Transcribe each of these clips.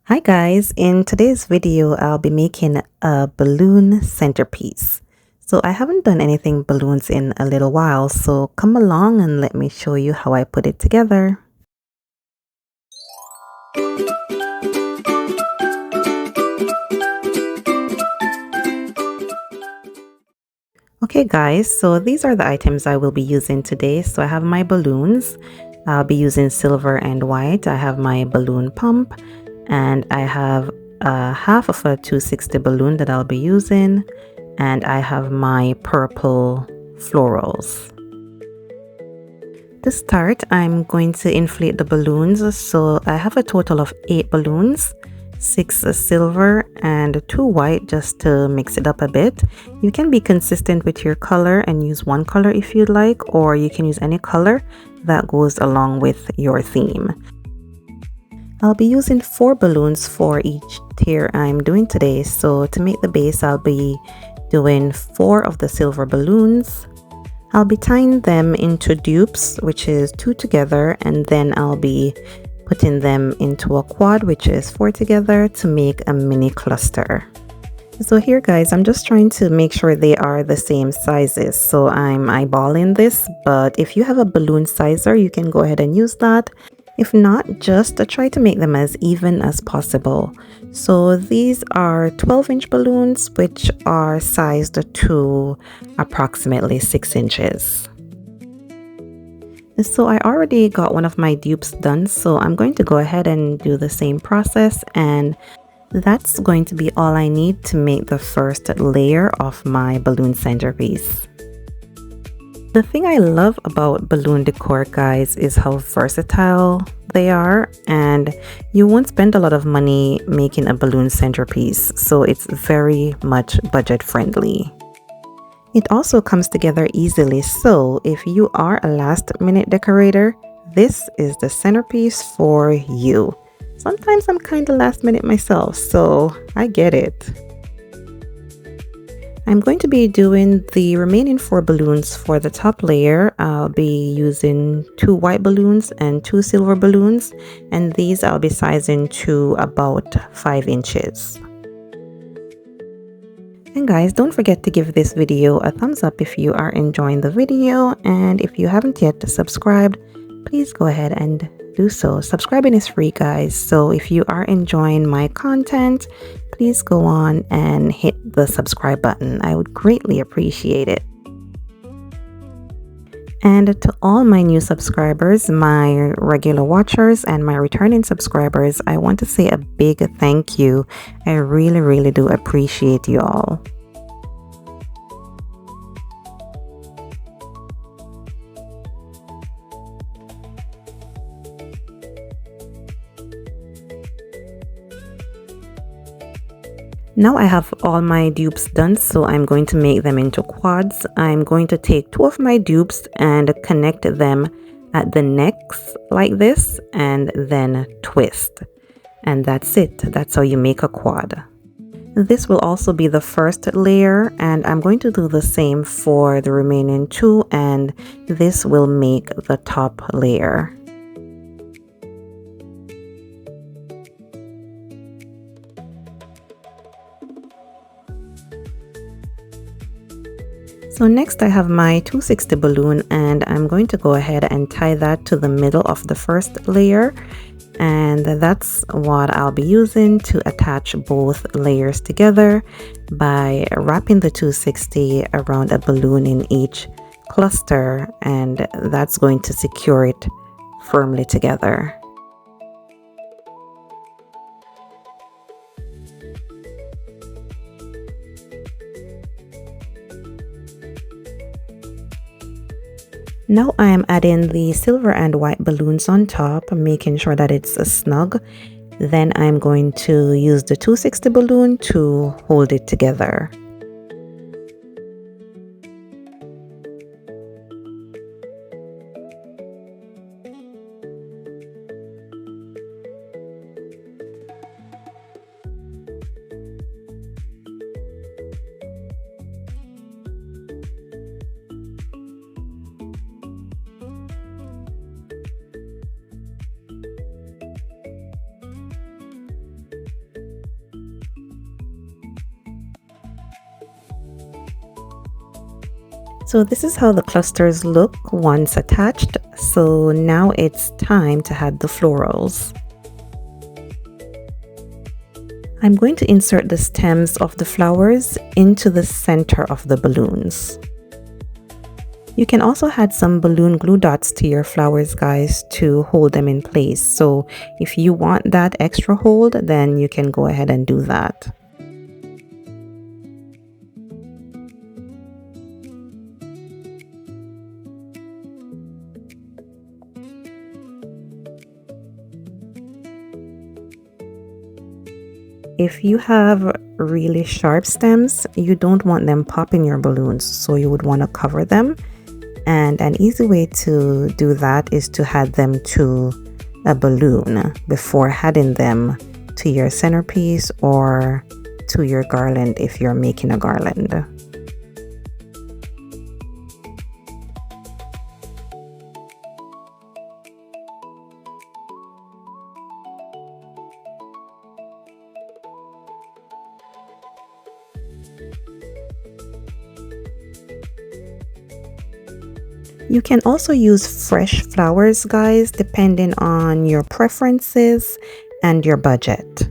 Hi guys, in today's video I'll be making a balloon centerpiece. So I haven't done anything balloons in a little while, so come along and let me show you how I put it together. Okay guys, so these are the items I will be using today. So I have my balloons. I'll be using silver and white. I have my balloon pump and I have half of a 260 balloon that I'll be using, and I have my purple florals. To start, I'm going to inflate the balloons. So I have a total of 8 balloons, 6 silver and 2 white, just to mix it up a bit. You can be consistent with your color and use one color if you'd like, or you can use any color that goes along with your theme. I'll be using 4 balloons for each tier I'm doing today. So to make the base, I'll be doing 4 of the silver balloons. I'll be tying them into dupes, which is 2 together, and then I'll be putting them into a quad, which is 4 together, to make a mini cluster. So here guys, I'm just trying to make sure they are the same sizes. So I'm eyeballing this, but if you have a balloon sizer, you can go ahead and use that. If not, just try to make them as even as possible. So these are 12-inch balloons, which are sized to approximately 6 inches. So I already got one of my dupes done, so I'm going to go ahead and do the same process, and that's going to be all I need to make the first layer of my balloon centerpiece. The thing I love about balloon decor, guys, is how versatile they are, and you won't spend a lot of money making a balloon centerpiece, so it's very much budget friendly. It also comes together easily, so if you are a last-minute decorator, this is the centerpiece for you. Sometimes I'm kind of last minute myself, so I get it. I'm going to be doing the remaining 4 balloons for the top layer. I'll be using 2 white balloons and 2 silver balloons, and these I'll be sizing to about 5 inches. And guys, don't forget to give this video a thumbs up if you are enjoying the video, and if you haven't yet subscribed, please go ahead and do so. Subscribing is free, guys, so if you are enjoying my content, please go on and hit the subscribe button. I would greatly appreciate it. And to all my new subscribers, my regular watchers, and my returning subscribers, I want to say a big thank you. I really do appreciate you all. Now I have all my dupes done, so I'm going to make them into quads. I'm going to take 2 of my dupes and connect them at the necks like this, and then twist. And that's it. That's how you make a quad. This will also be the first layer, and I'm going to do the same for the remaining 2, and this will make the top layer. So next I have my 260 balloon, and I'm going to go ahead and tie that to the middle of the first layer, and that's what I'll be using to attach both layers together by wrapping the 260 around a balloon in each cluster, and that's going to secure it firmly together. Now I am adding the silver and white balloons on top, making sure that it's snug. Then I'm going to use the 260 balloon to hold it together. So this is how the clusters look once attached. So now it's time to add the florals. I'm going to insert the stems of the flowers into the center of the balloons. You can also add some balloon glue dots to your flowers, guys, to hold them in place. So if you want that extra hold, then you can go ahead and do that. If you have really sharp stems, you don't want them popping your balloons, so you would want to cover them. And an easy way to do that is to add them to a balloon before adding them to your centerpiece or to your garland if you're making a garland. You can also use fresh flowers, guys, depending on your preferences and your budget.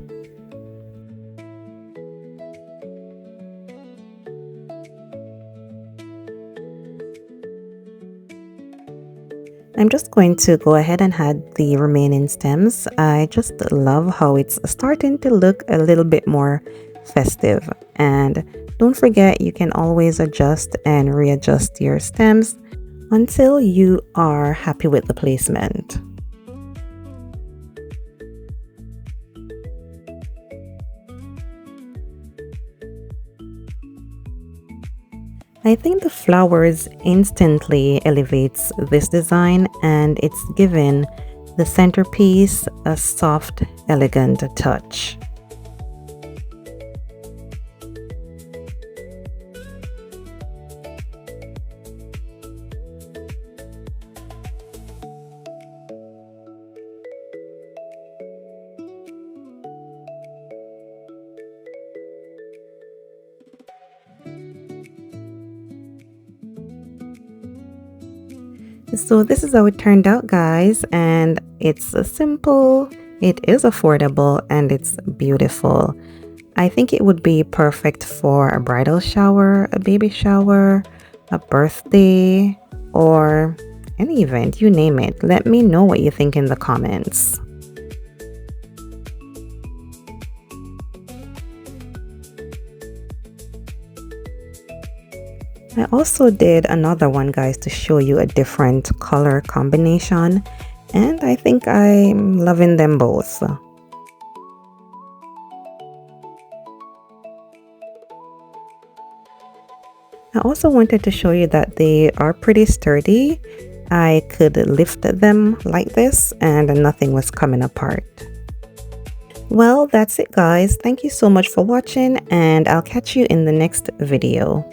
I'm just going to go ahead and add the remaining stems. I just love how it's starting to look a little bit more festive. And don't forget, you can always adjust and readjust your stems until you are happy with the placement. I think the flowers instantly elevates this design, and it's given the centerpiece a soft, elegant touch. So this is how it turned out, guys, and it's simple, it is affordable, and it's beautiful. I think it would be perfect for a bridal shower, a baby shower, a birthday, or any event, you name it. Let me know what you think in the comments. I also did another one, guys, to show you a different color combination, and I think I'm loving them both. I also wanted to show you that they are pretty sturdy. I could lift them like this and nothing was coming apart. Well, that's it, guys. Thank you so much for watching, and I'll catch you in the next video.